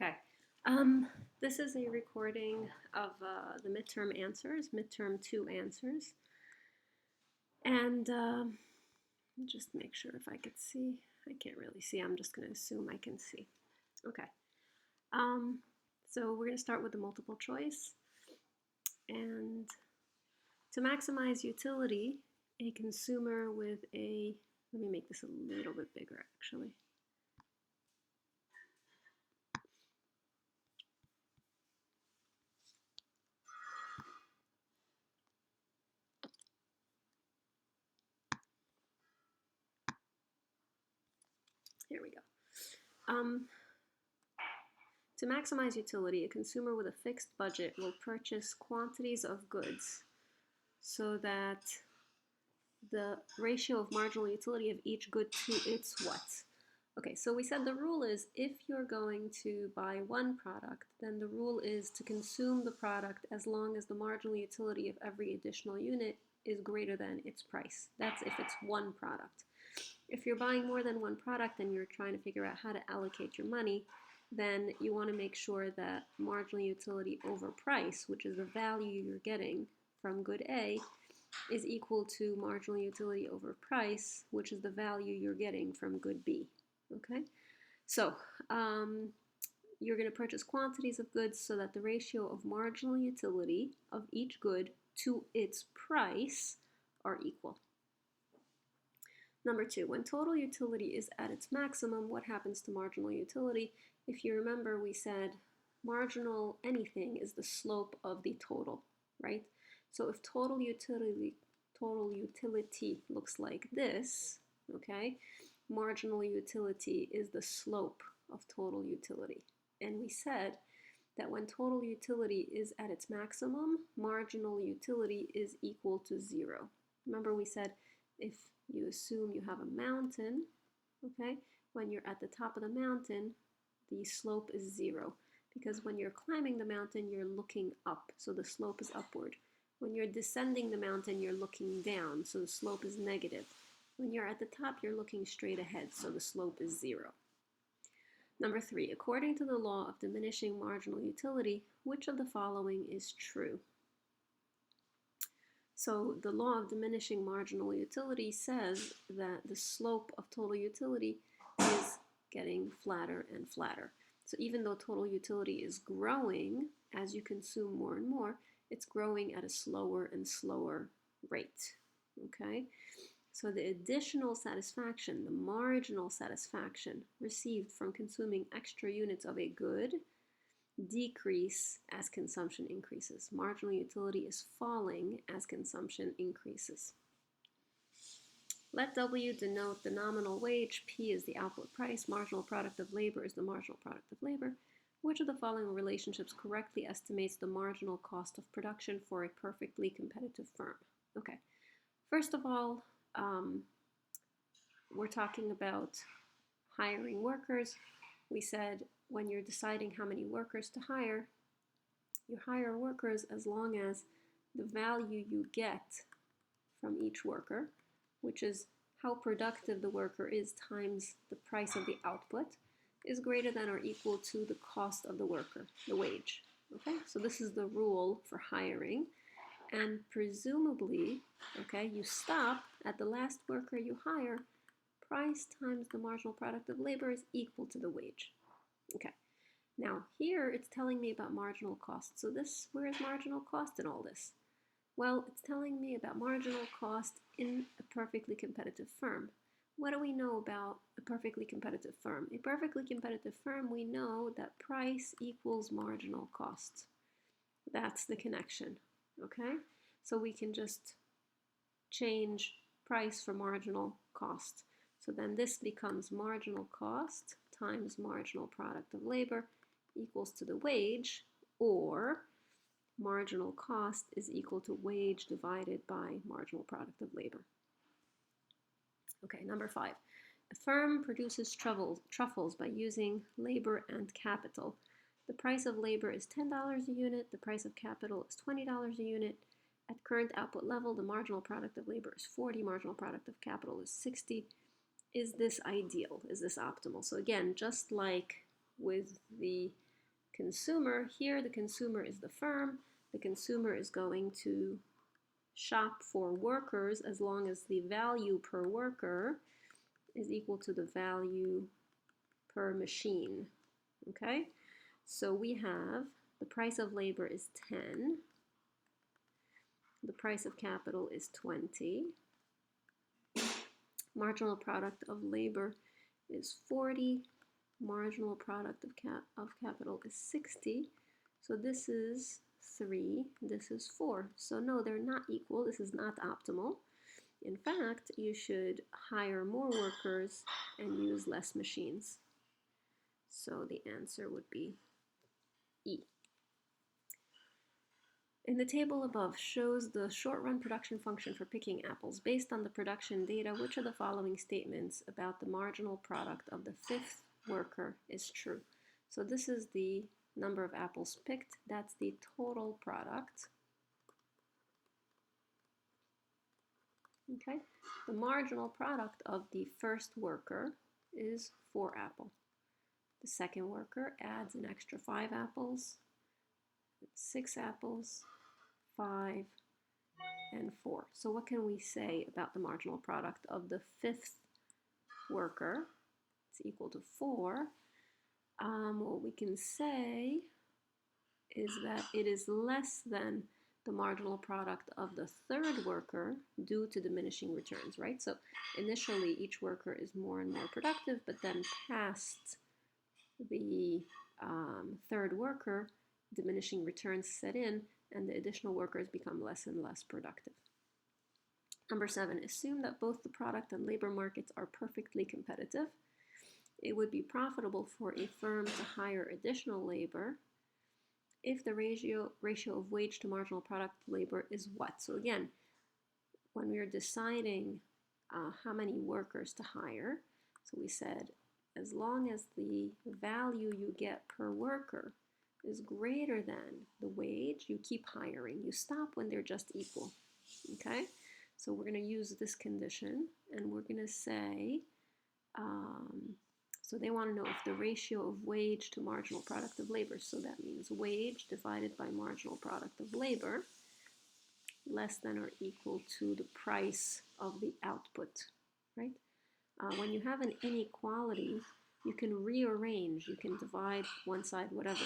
Okay. This is a recording of the midterm answers, midterm 2 answers. And just make sure if I could see. I can't really see. I'm just going to assume I can see. Okay. So we're going to start with the multiple choice. And to maximize utility, a consumer with a, let me make this a little bit bigger actually. Here we go. To maximize utility, a consumer with a fixed budget will purchase quantities of goods so that the ratio of marginal utility of each good to its what? Okay, so we said the rule is if you're going to buy one product, then the rule is to consume the product as long as the marginal utility of every additional unit is greater than its price. That's if it's one product. If you're buying more than one product and you're trying to figure out how to allocate your money, then you want to make sure that marginal utility over price, which is the value you're getting from good A, is equal to marginal utility over price, which is the value you're getting from good B. Okay? So, you're going to purchase quantities of goods so that the ratio of marginal utility of each good to its price are equal. Number 2, when total utility is at its maximum, what happens to marginal utility? If you remember, we said marginal anything is the slope of the total, right? So if total utility looks like this, okay, marginal utility is the slope of total utility. And we said that when total utility is at its maximum, marginal utility is equal to 0. Remember we said if you assume you have a mountain, okay, when you're at the top of the mountain, the slope is 0. Because when you're climbing the mountain, you're looking up, so the slope is upward. When you're descending the mountain, you're looking down, so the slope is negative. When you're at the top, you're looking straight ahead, so the slope is 0. Number 3, according to the law of diminishing marginal utility, which of the following is true? So the law of diminishing marginal utility says that the slope of total utility is getting flatter and flatter. So even though total utility is growing as you consume more and more, it's growing at a slower and slower rate. Okay? So the additional satisfaction, the marginal satisfaction received from consuming extra units of a good decrease as consumption increases. Marginal utility is falling as consumption increases. Let W denote the nominal wage, P is the output price, marginal product of labor is the marginal product of labor. Which of the following relationships correctly estimates the marginal cost of production for a perfectly competitive firm? Okay, first of all, we're talking about hiring workers. We said when you're deciding how many workers to hire, you hire workers as long as the value you get from each worker, which is how productive the worker is times the price of the output, is greater than or equal to the cost of the worker, the wage. Okay, so this is the rule for hiring. And presumably, okay, you stop at the last worker you hire, price times the marginal product of labor is equal to the wage. Okay, now here it's telling me about marginal cost. So this, where is marginal cost in all this? Well, it's telling me about marginal cost in a perfectly competitive firm. What do we know about a perfectly competitive firm? A perfectly competitive firm, we know that price equals marginal cost. That's the connection, okay? So we can just change price for marginal cost. So then this becomes marginal cost times marginal product of labor equals to the wage, or marginal cost is equal to wage divided by marginal product of labor. Okay, number 5. A firm produces truffles by using labor and capital. The price of labor is $10 a unit. The price of capital is $20 a unit. At current output level, the marginal product of labor is 40. Marginal product of capital is 60. Is this ideal? Is this optimal? So again, just like with the consumer. Here, the consumer is the firm. The consumer is going to shop for workers as long as the value per worker is equal to the value per machine. Okay, so we have the price of labor is 10. The price of capital is 20. Marginal product of labor is 40. Marginal product of capital is 60. So this is 3, this is 4. So no, they're not equal. This is not optimal. In fact, you should hire more workers and use less machines. So the answer would be E. In the table above shows the short-run production function for picking apples. Based on the production data, which of the following statements about the marginal product of the 5th worker is true? So this is the number of apples picked. That's the total product. Okay, the marginal product of the first worker is 4 apples. The second worker adds an extra 5 apples, 6 apples, 5, and 4. So what can we say about the marginal product of the 5th worker? It's equal to 4. What we can say is that it is less than the marginal product of the 3rd worker due to diminishing returns, right? So initially each worker is more and more productive, but then past the 3rd worker, diminishing returns set in, and the additional workers become less and less productive. Number 7, assume that both the product and labor markets are perfectly competitive. It would be profitable for a firm to hire additional labor if the ratio of wage to marginal product labor is what? So again, when we are deciding how many workers to hire, so we said as long as the value you get per worker is greater than the wage, you keep hiring. You stop when they're just equal. Okay? So we're going to use this condition, and we're going to say, so they want to know if the ratio of wage to marginal product of labor, so that means wage divided by marginal product of labor, less than or equal to the price of the output, right? When you have an inequality, you can rearrange. You can divide one side, whatever.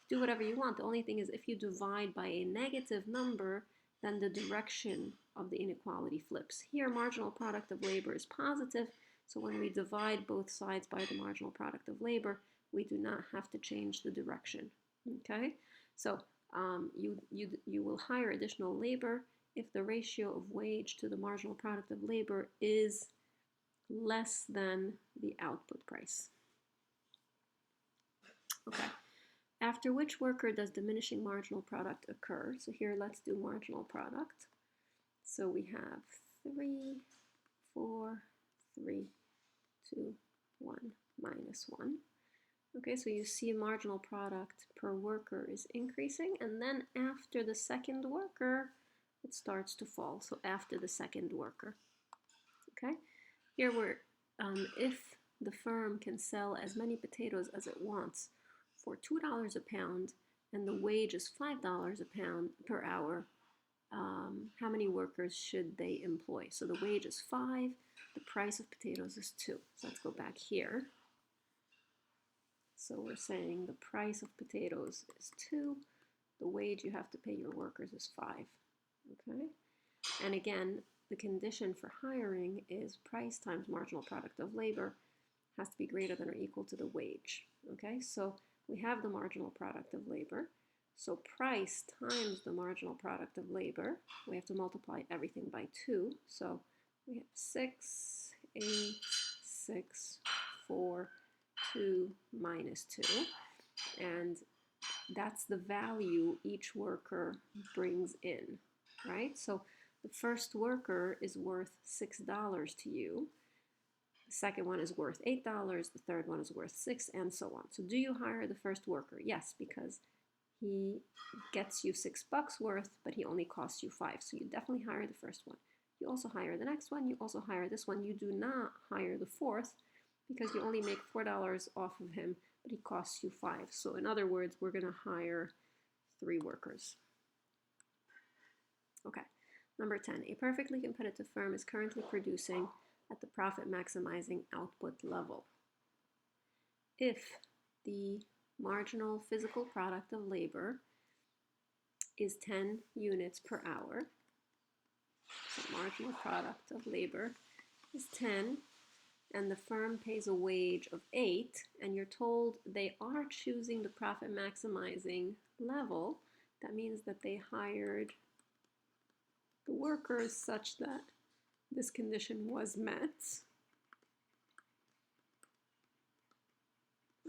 Do whatever you want. The only thing is if you divide by a negative number, then the direction of the inequality flips. Here, marginal product of labor is positive, so when we divide both sides by the marginal product of labor, we do not have to change the direction. Okay? So you will hire additional labor if the ratio of wage to the marginal product of labor is less than the output price. Okay. After which worker does diminishing marginal product occur? So here, let's do marginal product. So we have 3, 4, 3, 2, 1, minus 1. Okay, so you see marginal product per worker is increasing, and then after the second worker, it starts to fall. So after the second worker. Okay, here we're, if the firm can sell as many potatoes as it wants for $2 a pound, and the wage is $5 a pound per hour, how many workers should they employ? So the wage is 5, the price of potatoes is 2. So let's go back here. So we're saying the price of potatoes is 2, the wage you have to pay your workers is 5. Okay, and again, the condition for hiring is price times marginal product of labor has to be greater than or equal to the wage. Okay, so we have the marginal product of labor. So price times the marginal product of labor, we have to multiply everything by 2. So we have 6, 8, 6, 4, 2, minus 2. And that's the value each worker brings in, right? So the first worker is worth $6 to you. The second one is worth $8. The third one is worth 6, and so on. So do you hire the first worker? Yes, because he gets you $6 worth, but he only costs you 5. So you definitely hire the first one. You also hire the next one. You also hire this one. You do not hire the fourth because you only make $4 off of him, but he costs you 5. So in other words, we're going to hire 3 workers. Okay, number 10. A perfectly competitive firm is currently producing at the profit maximizing output level. If the marginal physical product of labor is 10 units per hour, so marginal product of labor is 10, and the firm pays a wage of 8, and you're told they are choosing the profit maximizing level, that means that they hired the workers such that this condition was met.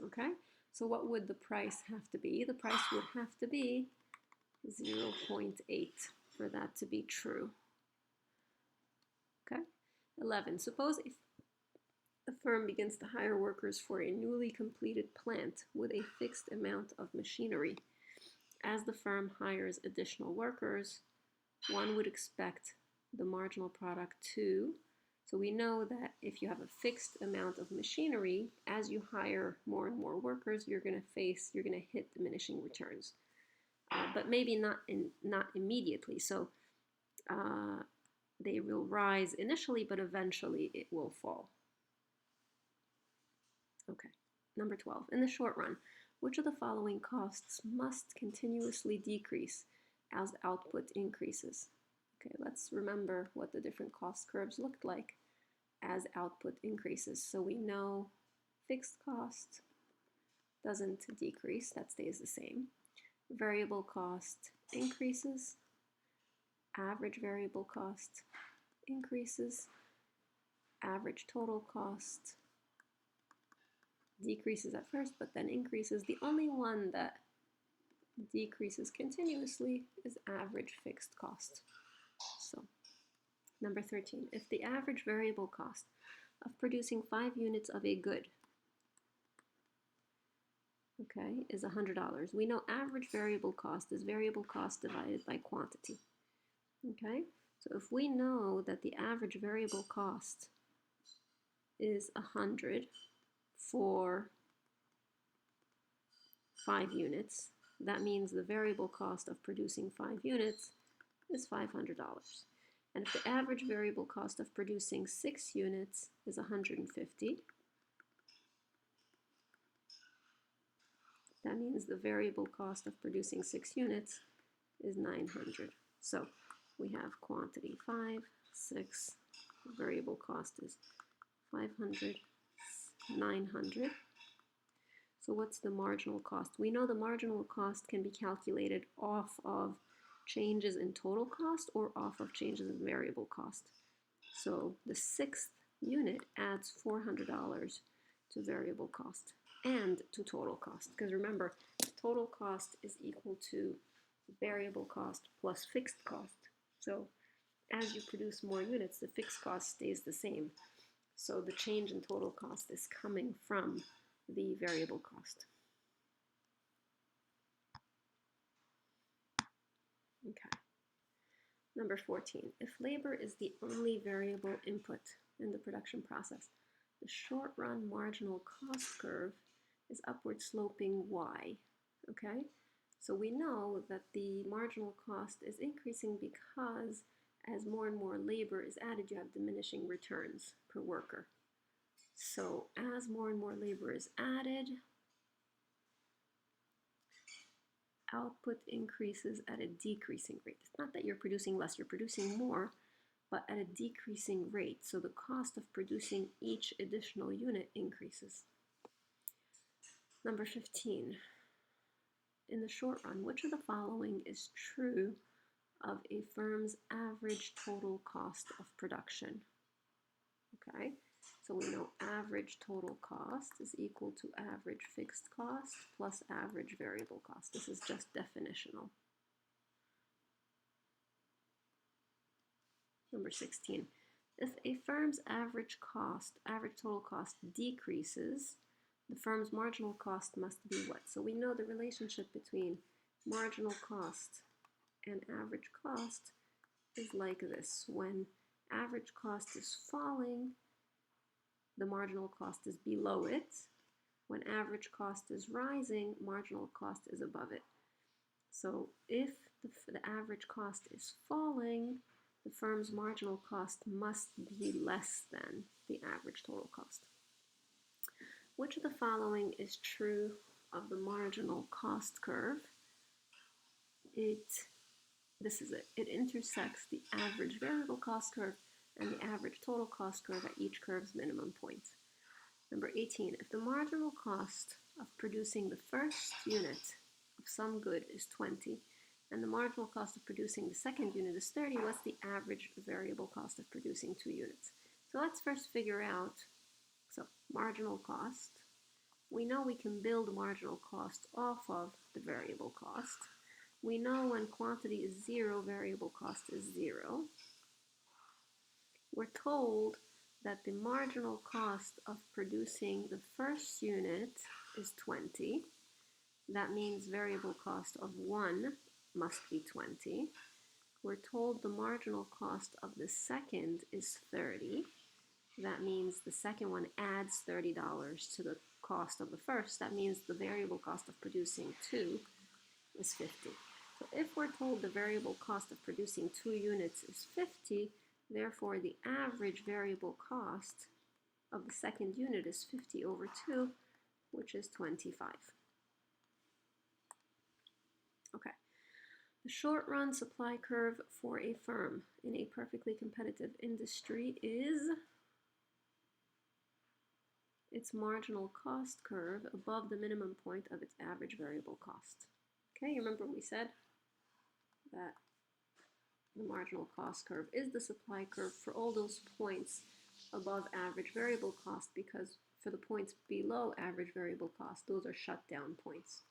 Okay, so what would the price have to be? The price would have to be 0.8 for that to be true. Okay, 11. Suppose if a firm begins to hire workers for a newly completed plant with a fixed amount of machinery. As the firm hires additional workers, one would expect the marginal product to, so we know that if you have a fixed amount of machinery, as you hire more and more workers, you're going to hit diminishing returns. But maybe not immediately. So they will rise initially, but eventually it will fall. Okay, number 12. In the short run, which of the following costs must continuously decrease as output increases? Okay, let's remember what the different cost curves looked like as output increases. So we know fixed cost doesn't decrease, that stays the same. Variable cost increases, average variable cost increases, average total cost decreases at first, but then increases. The only one that decreases continuously is average fixed cost. So, number 13, if the average variable cost of producing 5 units of a good, okay, is $100. We know average variable cost is variable cost divided by quantity. Okay, so if we know that the average variable cost is 100 for 5 units, that means the variable cost of producing 5 units is $500. And if the average variable cost of producing 6 units is 150, that means the variable cost of producing 6 units is 900. So we have quantity 5, 6, variable cost is 500, 900. So what's the marginal cost? We know the marginal cost can be calculated off of changes in total cost or off of changes in variable cost. So the 6th unit adds $400 to variable cost and to total cost. Because remember, total cost is equal to variable cost plus fixed cost. So as you produce more units, the fixed cost stays the same. So the change in total cost is coming from the variable cost. Okay. Number 14, if labor is the only variable input in the production process, the short-run marginal cost curve is upward sloping Y. Okay, so we know that the marginal cost is increasing because as more and more labor is added, you have diminishing returns per worker. So as more and more labor is added, output increases at a decreasing rate. It's not that you're producing less, you're producing more, but at a decreasing rate. So the cost of producing each additional unit increases. Number 15. In the short run, which of the following is true of a firm's average total cost of production? Okay, so we know average total cost is equal to average fixed cost plus average variable cost. This is just definitional. Number 16, if a firm's average total cost decreases, the firm's marginal cost must be what? So we know the relationship between marginal cost and average cost is like this. When average cost is falling, the marginal cost is below it. When average cost is rising, marginal cost is above it. So if the average cost is falling, the firm's marginal cost must be less than the average total cost. Which of the following is true of the marginal cost curve? This is it. It intersects the average variable cost curve and the average total cost curve at each curve's minimum point. Number 18, if the marginal cost of producing the first unit of some good is 20, and the marginal cost of producing the second unit is 30, what's the average variable cost of producing 2 units? So let's first figure out, marginal cost. We know we can build marginal cost off of the variable cost. We know when quantity is 0, variable cost is 0. We're told that the marginal cost of producing the first unit is 20. That means variable cost of 1 must be 20. We're told the marginal cost of the second is 30. That means the second one adds $30 to the cost of the first. That means the variable cost of producing 2 is 50. So if we're told the variable cost of producing 2 units is 50, therefore the average variable cost of the second unit is 50 over 2, which is 25. Okay. The short run supply curve for a firm in a perfectly competitive industry is its marginal cost curve above the minimum point of its average variable cost. Okay, you remember we said that the marginal cost curve is the supply curve for all those points above average variable cost, because for the points below average variable cost, those are shut down points.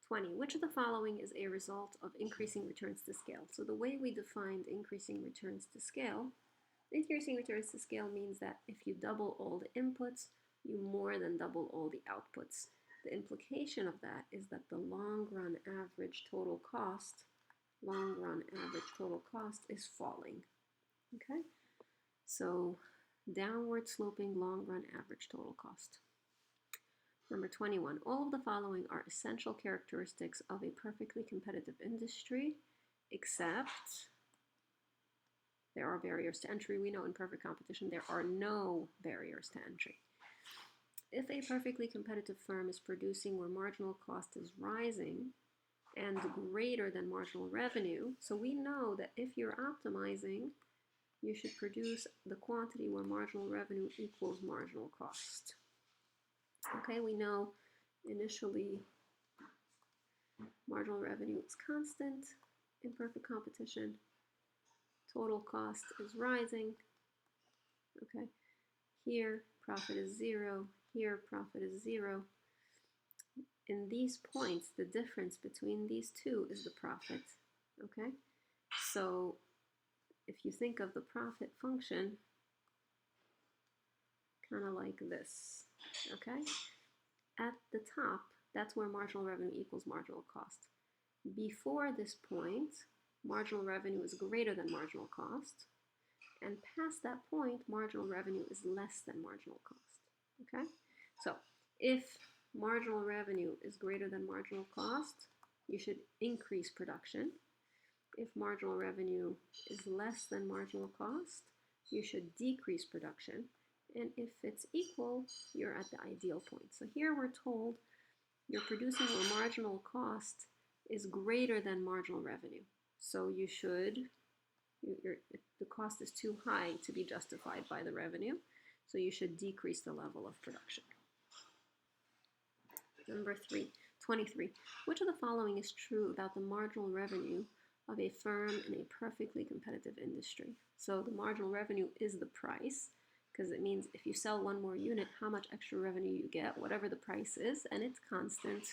20. Which of the following is a result of increasing returns to scale? So the way we defined increasing returns to scale, increasing returns to scale means that if you double all the inputs, you more than double all the outputs. The implication of that is that the long run average total cost is falling. Okay? So downward sloping long run average total cost. Number 21, all of the following are essential characteristics of a perfectly competitive industry, except there are barriers to entry. We know in perfect competition there are no barriers to entry. If a perfectly competitive firm is producing where marginal cost is rising and greater than marginal revenue, so we know that if you're optimizing, you should produce the quantity where marginal revenue equals marginal cost. Okay, we know initially marginal revenue is constant in perfect competition. Total cost is rising. Okay, here profit is 0, here profit is 0. In these points, the difference between these two is the profit. Okay, so if you think of the profit function kind of like this, okay? At the top, that's where marginal revenue equals marginal cost. Before this point, marginal revenue is greater than marginal cost, and past that point, marginal revenue is less than marginal cost, okay? So if marginal revenue is greater than marginal cost, you should increase production. If marginal revenue is less than marginal cost, you should decrease production. And if it's equal, you're at the ideal point. So here we're told you're producing where marginal cost is greater than marginal revenue. So you should, the cost is too high to be justified by the revenue, so you should decrease the level of production. Number 23. Which of the following is true about the marginal revenue of a firm in a perfectly competitive industry? So the marginal revenue is the price, because it means if you sell one more unit, how much extra revenue you get, whatever the price is, and it's constant.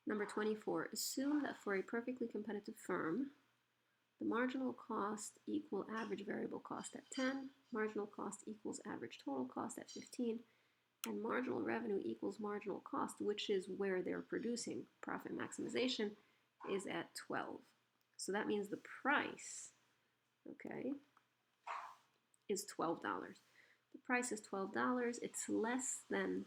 Number 24, assume that for a perfectly competitive firm, the marginal cost equal average variable cost at 10, marginal cost equals average total cost at 15, and marginal revenue equals marginal cost, which is where they're producing profit maximization, is at 12. So that means the price, okay, is $12. The price is $12. It's less than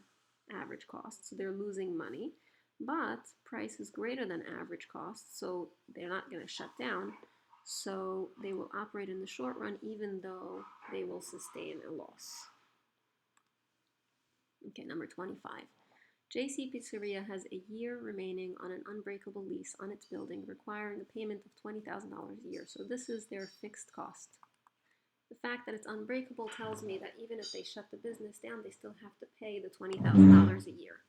average cost, so they're losing money. But price is greater than average cost, so they're not going to shut down. So they will operate in the short run even though they will sustain a loss. Okay, number 25. JC Pizzeria has a year remaining on an unbreakable lease on its building, requiring a payment of $20,000 a year. So this is their fixed cost. The fact that it's unbreakable tells me that even if they shut the business down, they still have to pay the $20,000 a year.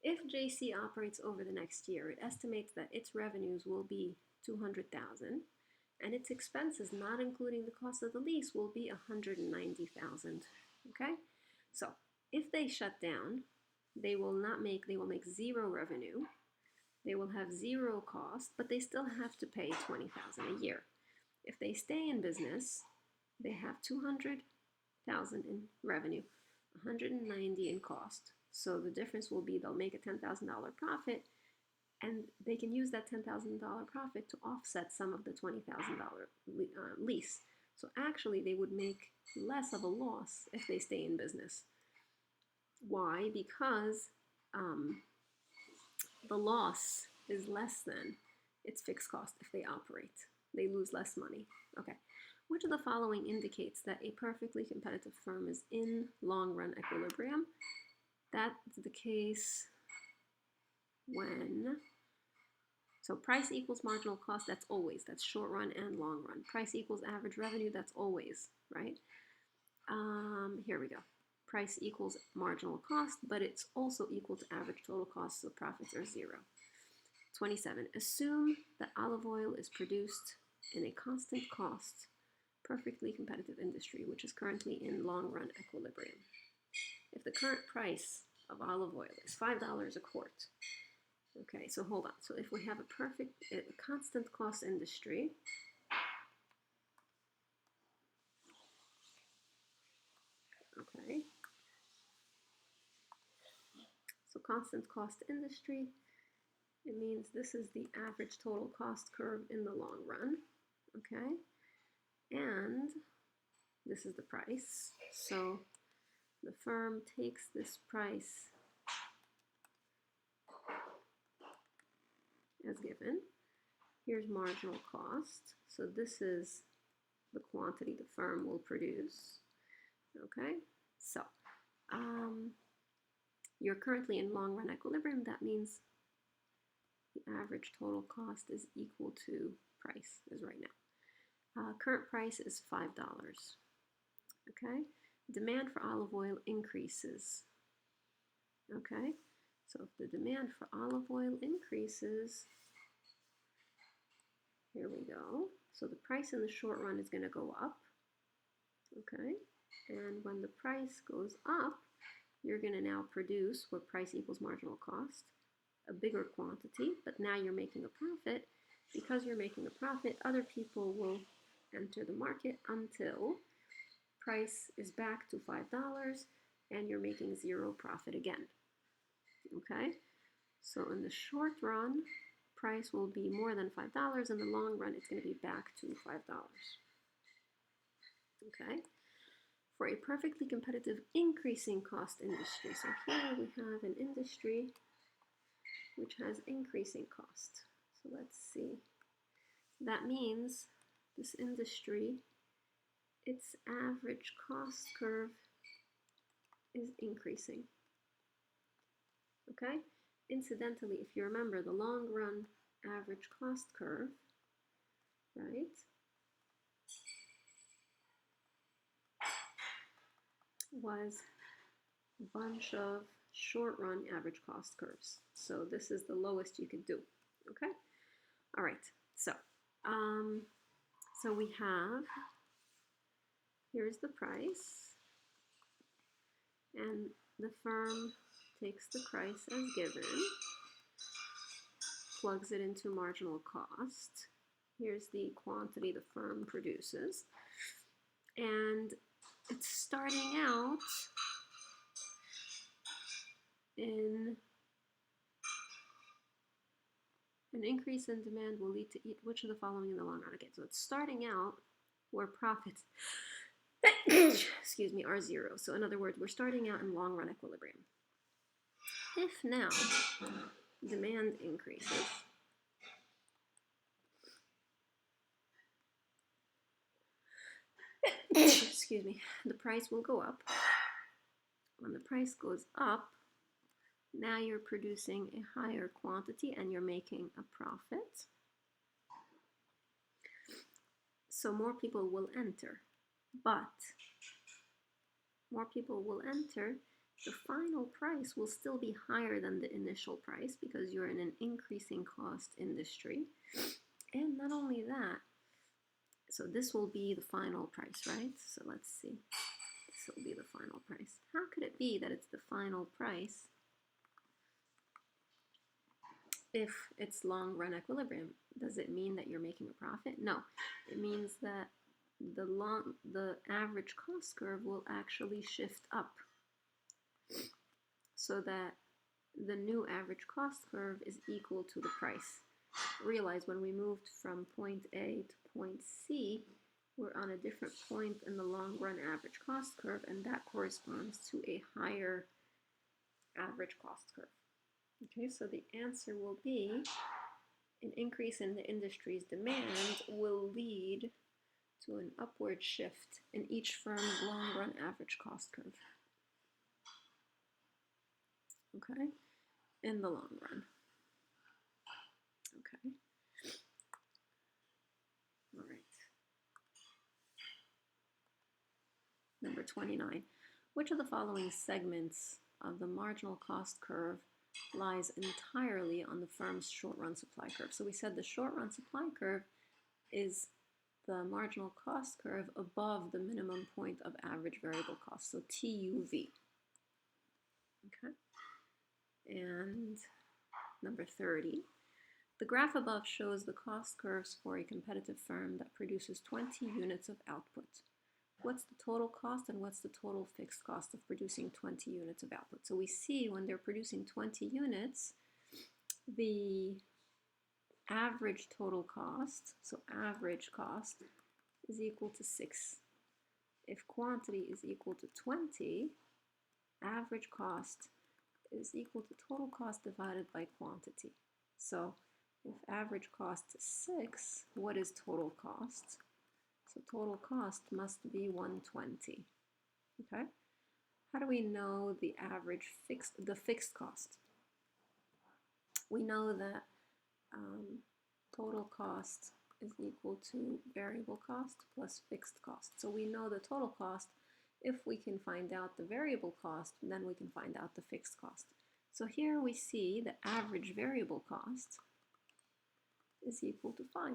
If JC operates over the next year, it estimates that its revenues will be $200,000 and its expenses, not including the cost of the lease, will be $190,000. Okay? So if they shut down, they will make zero revenue. They will have zero cost, but they still have to pay $20,000 a year. If they stay in business, they have $200,000 in revenue, $190,000 in cost. So the difference will be they'll make a $10,000 profit, and they can use that $10,000 profit to offset some of the $20,000 lease. So actually, they would make less of a loss if they stay in business. Why? Because the loss is less than its fixed cost if they operate. They lose less money. Okay. Which of the following indicates that a perfectly competitive firm is in long-run equilibrium? That's the case when, so price equals marginal cost, that's always, that's short run and long run. Price equals average revenue, that's always, right? Here we go. Price equals marginal cost, but it's also equal to average total cost, so profits are zero. 27, assume that olive oil is produced in a constant cost, perfectly competitive industry, which is currently in long-run equilibrium. If the current price of olive oil is $5 a quart, okay, so hold on. So if we have a constant cost industry, okay, so constant cost industry, it means this is the average total cost curve in the long run, okay, and this is the price. So the firm takes this price as given. Here's marginal cost. So this is the quantity the firm will produce. Okay, so you're currently in long run equilibrium. That means the average total cost is equal to price, is right now. Current price is $5. Okay, demand for olive oil increases. Okay, so if the demand for olive oil increases, here we go. So the price in the short run is going to go up. Okay, and when the price goes up, you're going to now produce, where price equals marginal cost, a bigger quantity, but now you're making a profit. Because you're making a profit, other people will enter the market until price is back to $5 and you're making zero profit again. Okay, so in the short run, price will be more than $5. In the long run, it's going to be back to $5. Okay, for a perfectly competitive increasing cost industry. So here we have an industry which has increasing cost. So let's see. That means this industry, its average cost curve is increasing. Okay? Incidentally, if you remember the long run average cost curve, right, was a bunch of short run average cost curves. So this is the lowest you could do. Okay? All right. So we have, here's the price, and the firm takes the price as given, plugs it into marginal cost. Here's the quantity the firm produces, and it's starting out in an increase in demand will lead to which of the following in the long run? Okay, so it's starting out where profits excuse me, are zero. So in other words, we're starting out in long run equilibrium. If now demand increases, excuse me, the price will go up. When the price goes up, now you're producing a higher quantity and you're making a profit. So more people will enter, but more people will enter. The final price will still be higher than the initial price because you're in an increasing cost industry. And not only that, so this will be the final price, right? So let's see. This will be the final price. How could it be that it's the final price if it's long run equilibrium? Does it mean that you're making a profit? No. It means that the average cost curve will actually shift up so that the new average cost curve is equal to the price. Realize when we moved from point A to point C, we're on a different point in the long run average cost curve, and that corresponds to a higher average cost curve. Okay, so the answer will be an increase in the industry's demand will lead to an upward shift in each firm's long run average cost curve. Okay, in the long run. Okay. All right. Number 29. Which of the following segments of the marginal cost curve lies entirely on the firm's short-run supply curve? So we said the short-run supply curve is the marginal cost curve above the minimum point of average variable cost, so TUV. Okay. And number 30. The graph above shows the cost curves for a competitive firm that produces 20 units of output. What's the total cost and what's the total fixed cost of producing 20 units of output? So we see when they're producing 20 units, the average total cost, so average cost, is equal to 6. If quantity is equal to 20, average cost is equal to total cost divided by quantity. So if average cost is 6, what is total cost? So total cost must be 120. Okay? How do we know the fixed cost? We know that total cost is equal to variable cost plus fixed cost. So we know the total cost. If we can find out the variable cost, then we can find out the fixed cost. So here we see the average variable cost is equal to 5.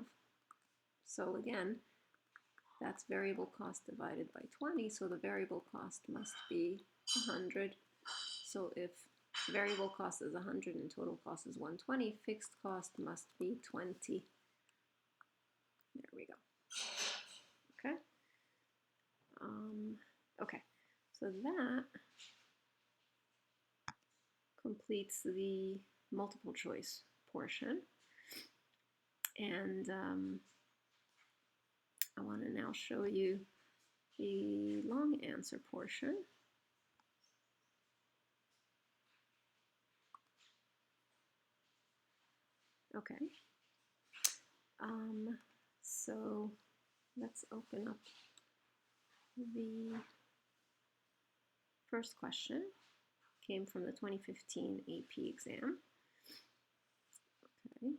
So again, that's variable cost divided by 20, so the variable cost must be 100. So if variable cost is 100 and total cost is 120, fixed cost must be 20. There we go. Okay. Okay, so that completes the multiple choice portion. And I want to now show you the long answer portion. Okay. So let's open up the first question. Came from the 2015 AP exam. Okay.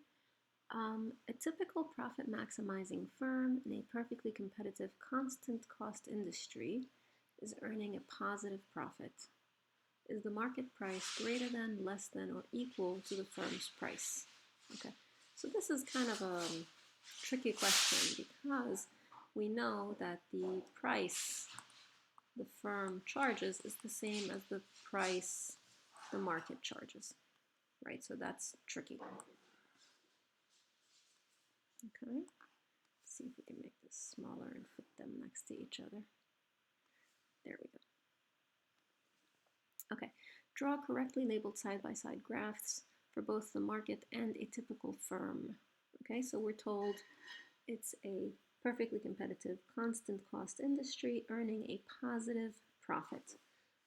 A typical profit maximizing firm in a perfectly competitive constant cost industry is earning a positive profit. Is the market price greater than, less than, or equal to the firm's price? Okay, so this is kind of a tricky question because we know that the price the firm charges is the same as the price the market charges, right? So that's tricky. Okay, let's see if we can make this smaller and fit them next to each other. There we go. Okay, draw correctly labeled side-by-side graphs for both the market and a typical firm. Okay, so we're told it's a perfectly competitive, constant cost industry earning a positive profit.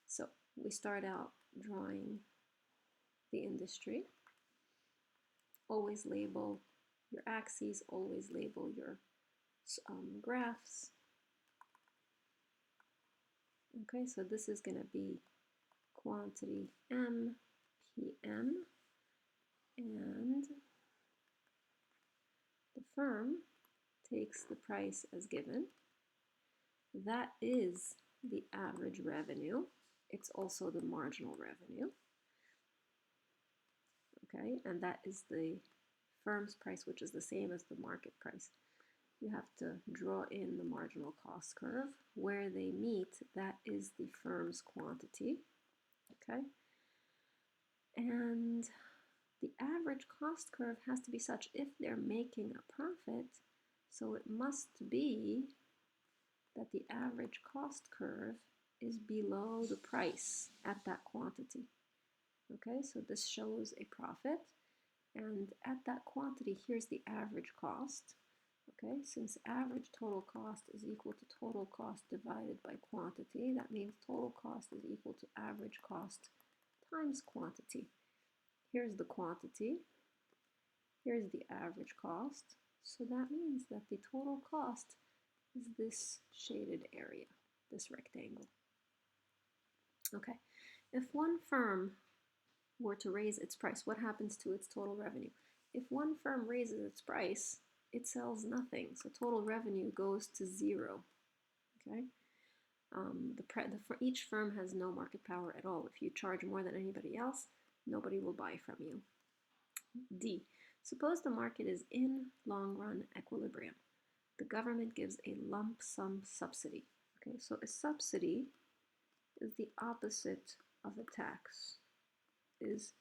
So we start out drawing the industry. Always label your axes, always label your graphs. Okay, so this is going to be quantity M, PM, and the firm takes the price as given. That is the average revenue. It's also the marginal revenue. Okay, and that is the firm's price, which is the same as the market price. You have to draw in the marginal cost curve. Where they meet, that is the firm's quantity. Okay, and the average cost curve has to be such if they're making a profit, so it must be that the average cost curve is below the price at that quantity. Okay, so this shows a profit, and at that quantity, here's the average cost. Okay, since average total cost is equal to total cost divided by quantity, that means total cost is equal to average cost times quantity. Here's the quantity, here's the average cost, so that means that the total cost is this shaded area, this rectangle. Okay, if one firm were to raise its price, what happens to its total revenue? If one firm raises its price, it sells nothing, so total revenue goes to zero. Okay, each firm has no market power at all. If you charge more than anybody else, nobody will buy from you. D, suppose the market is in long run equilibrium. The government gives a lump sum subsidy. Okay, so a subsidy is the opposite of a tax, is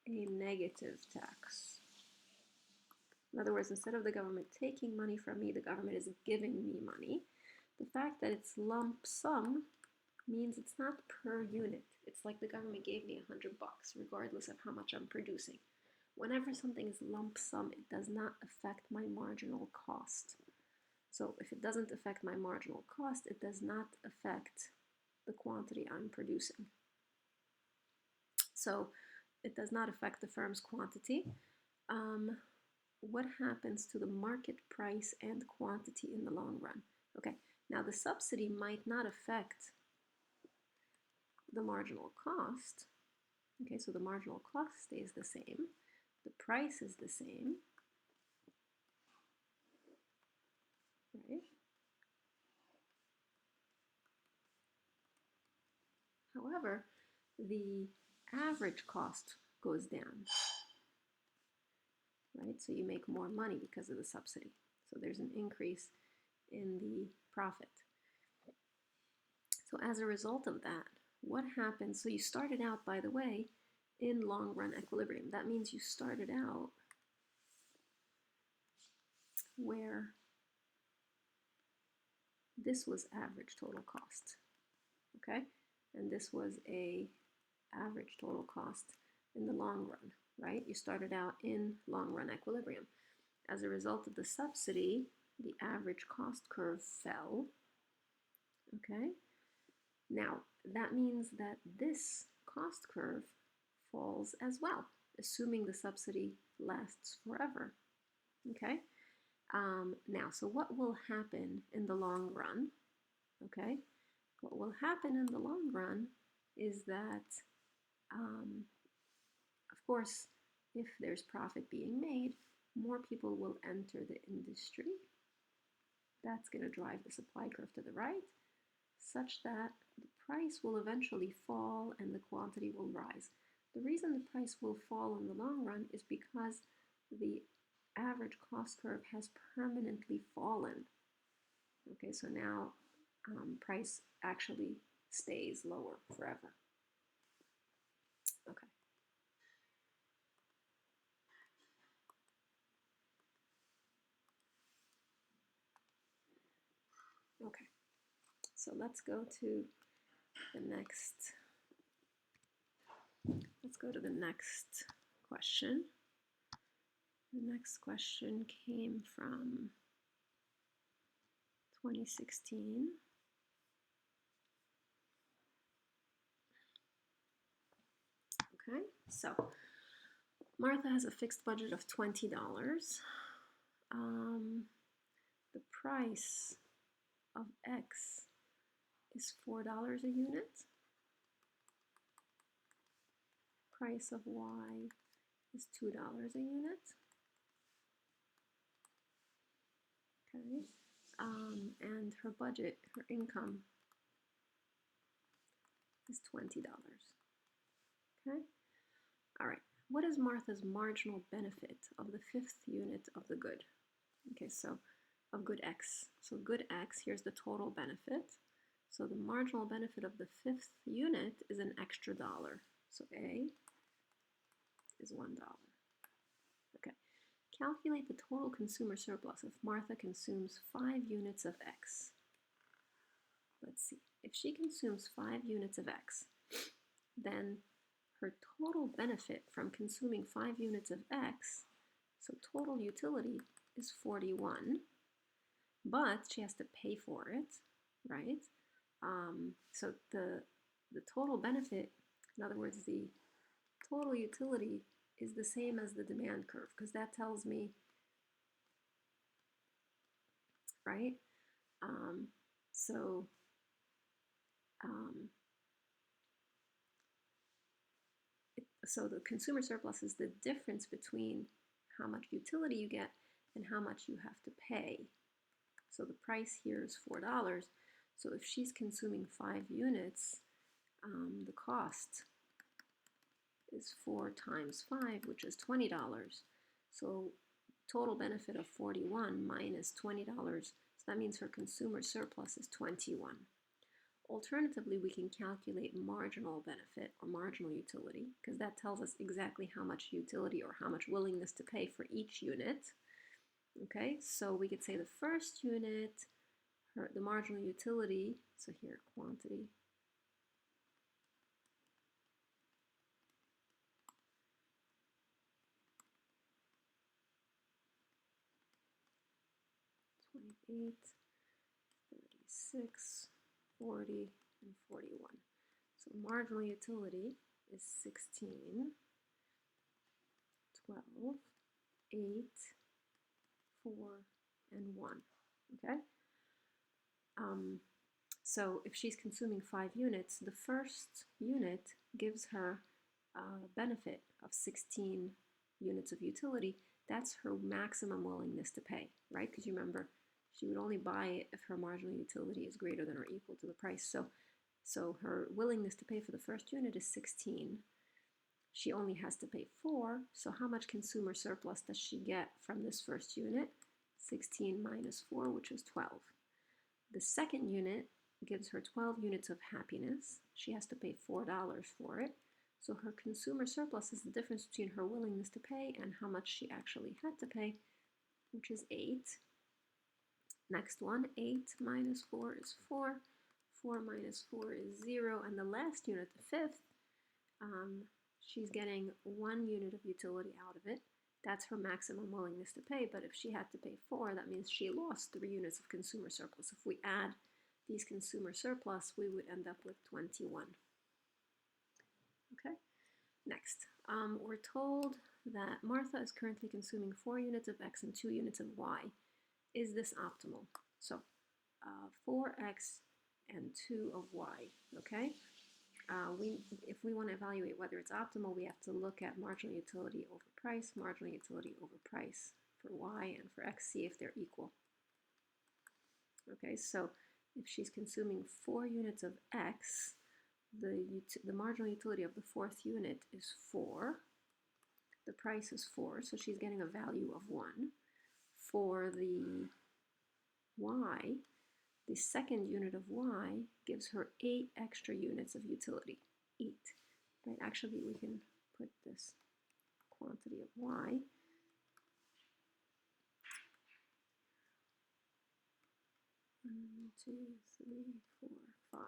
a negative tax. In other words, instead of the government taking money from me, the government is giving me money. The fact that it's lump sum means it's not per unit. It's like the government gave me $100 regardless of how much I'm producing. Whenever something is lump sum, it does not affect my marginal cost. So if it doesn't affect my marginal cost, it does not affect the quantity I'm producing. So it does not affect the firm's quantity. What happens to the market price and quantity in the long run? Okay, now the subsidy might not affect the marginal cost. Okay, so the marginal cost stays the same. The price is the same. Right? However, the average cost goes down. Right? So you make more money because of the subsidy. So there's an increase in the profit. So as a result of that, what happens? So you started out, by the way, in long run equilibrium. That means you started out where this was average total cost. Okay? And this was a average total cost in the long run, right? You started out in long run equilibrium. As a result of the subsidy, the average cost curve fell. Okay? Now, that means that this cost curve falls as well, assuming the subsidy lasts forever. Okay? Now, so what will happen in the long run? Okay? What will happen in the long run is that, of course, if there's profit being made, more people will enter the industry. That's going to drive the supply curve to the right, such that the price will eventually fall and the quantity will rise. The reason the price will fall in the long run is because the average cost curve has permanently fallen. Okay, so now price actually stays lower forever. Okay. Okay, so let's go to the next question. The next question came from 2016. Okay, so Martha has a fixed budget of $20. The price of X is $4 a unit. Price of Y is $2 a unit. Okay, and her budget, her income is $20. Okay, all right. What is Martha's marginal benefit of the fifth unit of the good? Okay, so of good X. So good X, here's the total benefit. So the marginal benefit of the fifth unit is an extra dollar. So A is $1. Okay. Calculate the total consumer surplus if Martha consumes 5 units of X. Let's see. If she consumes 5 units of X, then her total benefit from consuming 5 units of X, so total utility, is 41, but she has to pay for it, right? So the total benefit, in other words, the total utility is the same as the demand curve, because that tells me, right? So the consumer surplus is the difference between how much utility you get and how much you have to pay. So the price here is $4. So if she's consuming 5 units, the cost is 4 times 5, which is $20. So total benefit of 41 minus $20, so that means her consumer surplus is 21. Alternatively, we can calculate marginal benefit or marginal utility, because that tells us exactly how much utility or how much willingness to pay for each unit. Okay, so we could say the first unit, the marginal utility, so here, quantity, $28, $36, $40, and $41. So marginal utility is 16, 12, 8, 4, and 1. Okay? So if she's consuming 5 units, the first unit gives her a benefit of 16 units of utility. That's her maximum willingness to pay, right? Because you remember, she would only buy it if her marginal utility is greater than or equal to the price. So her willingness to pay for the first unit is 16. She only has to pay 4. So how much consumer surplus does she get from this first unit? 16 minus 4, which is 12. The second unit gives her 12 units of happiness. She has to pay $4 for it. So her consumer surplus is the difference between her willingness to pay and how much she actually had to pay, which is 8. Next one, 8 minus 4 is 4. 4 minus 4 is 0. And the last unit, the fifth, she's getting 1 unit of utility out of it. That's her maximum willingness to pay, but if she had to pay 4, that means she lost 3 units of consumer surplus. If we add these consumer surplus, we would end up with 21. Okay, next. We're told that Martha is currently consuming 4 units of X and 2 units of Y. Is this optimal? So 4X and 2 of Y, okay? If we want to evaluate whether it's optimal, we have to look at marginal utility over price, marginal utility over price for Y and for X, see if they're equal. Okay, so if she's consuming 4 units of X, the marginal utility of the fourth unit is 4. The price is 4, so she's getting a value of 1. For the Y, the second unit of Y gives her 8 extra units of utility. 8. Right? Actually, we can put this quantity of Y. One, 2, 3, 4, 5.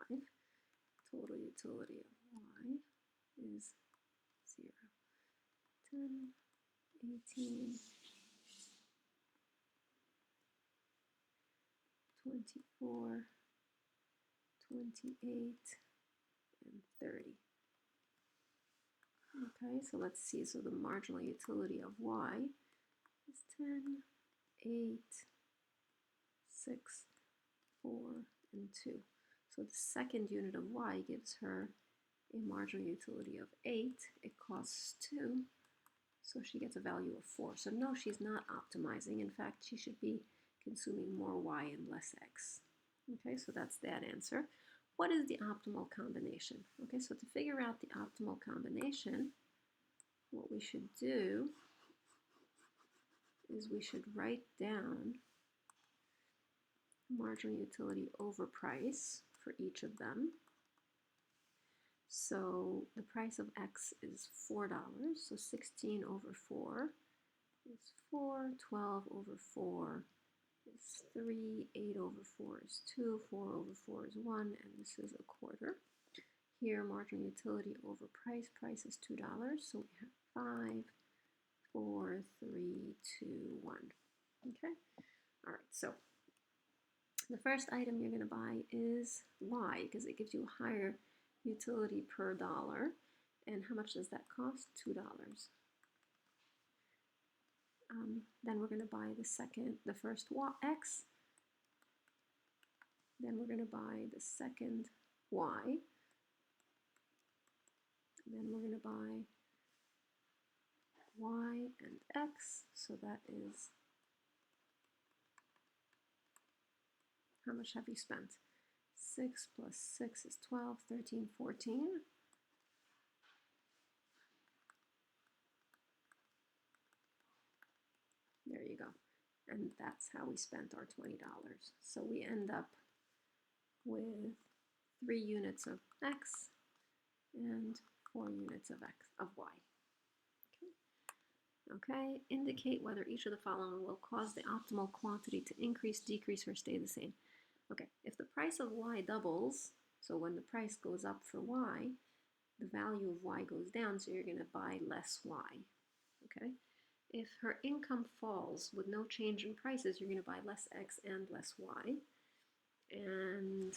Total utility of Y is 0. 10, 18, 20, 24, 28, and 30. Okay, so let's see. So the marginal utility of y is 10, 8, 6, 4, and 2. So the second unit of y gives her a marginal utility of 8. It costs 2, so she gets a value of 4. So no, she's not optimizing. In fact, she should be consuming more y and less x. Okay, so that's that answer. What is the optimal combination? Okay, so to figure out the optimal combination, what we should do is we should write down marginal utility over price for each of them. So the price of x is $4, so 16 over 4 is 4, 12 over 4 is 3, 8 over 4 is 2, 4 over 4 is 1, and this is a quarter. Here, marginal utility over price is $2, so we have 5, 4, 3, 2, 1. Okay? All right, so the first item you're going to buy is Y, because it gives you a higher utility per dollar. And how much does that cost? $2. Then we're going to buy the first X. Then we're going to buy the second Y. Then we're going to buy Y and X. So that is, how much have you spent? 6 plus 6 is 12, 13, 14. There you go. And that's how we spent our $20. So we end up with 3 units of X and 4 units of Y. Okay, indicate whether each of the following will cause the optimal quantity to increase, decrease, or stay the same. Okay, if the price of Y doubles, so when the price goes up for Y, the value of Y goes down, so you're going to buy less Y. Okay, if her income falls with no change in prices, you're going to buy less X and less Y. And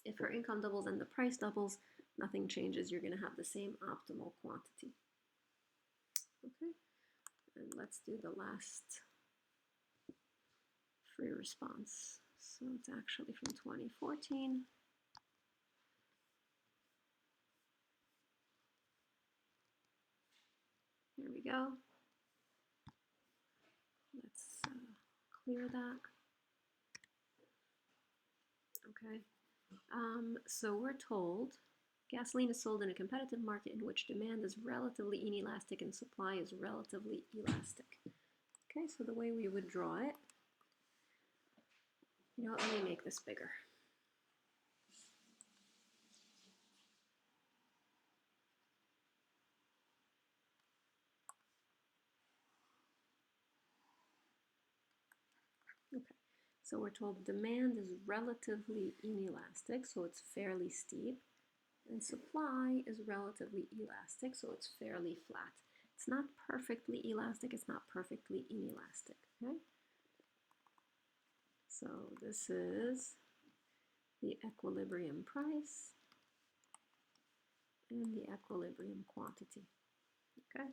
if her income doubles and the price doubles, nothing changes. You're going to have the same optimal quantity. Okay, and let's do the last free response. So it's actually from 2014. Here we go. Let's clear that. Okay, so we're told gasoline is sold in a competitive market in which demand is relatively inelastic and supply is relatively elastic. Okay, so the way we would draw it, let me make this bigger. Okay, so we're told demand is relatively inelastic, so it's fairly steep, and supply is relatively elastic, so it's fairly flat. It's not perfectly elastic, it's not perfectly inelastic, okay? So this is the equilibrium price and the equilibrium quantity, okay?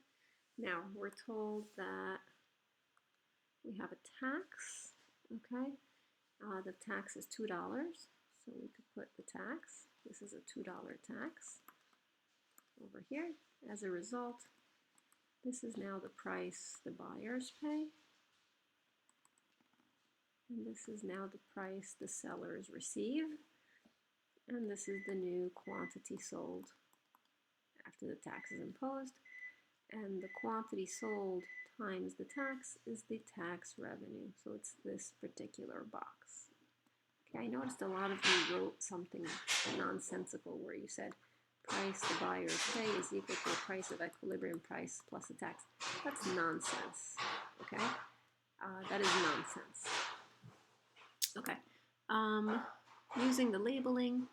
Now, we're told that we have a tax, okay? The tax is $2, so we could put the tax. This is a $2 tax over here. As a result, this is now the price the buyers pay. And this is now the price the sellers receive. And this is the new quantity sold after the tax is imposed. And the quantity sold times the tax is the tax revenue. So it's this particular box. Okay, I noticed a lot of you wrote something nonsensical where you said price the buyers pay is equal to the price of equilibrium price plus the tax. That's nonsense, okay? That is nonsense. Okay, using the labeling,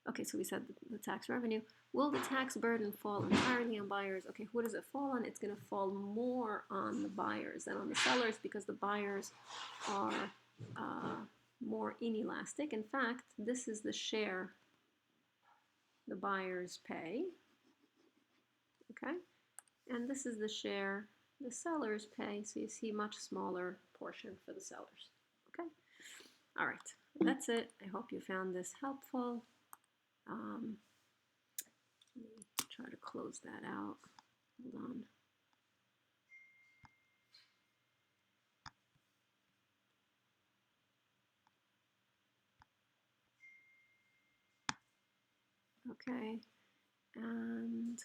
okay, so we said the tax revenue. Will the tax burden fall entirely on buyers? Okay, who does it fall on? It's going to fall more on the buyers than on the sellers because the buyers are more inelastic. In fact, this is the share the buyers pay, okay? And this is the share the sellers pay, so you see much smaller portion for the sellers, okay? All right, that's it. I hope you found this helpful. Let me try to close that out. Hold on. Okay, and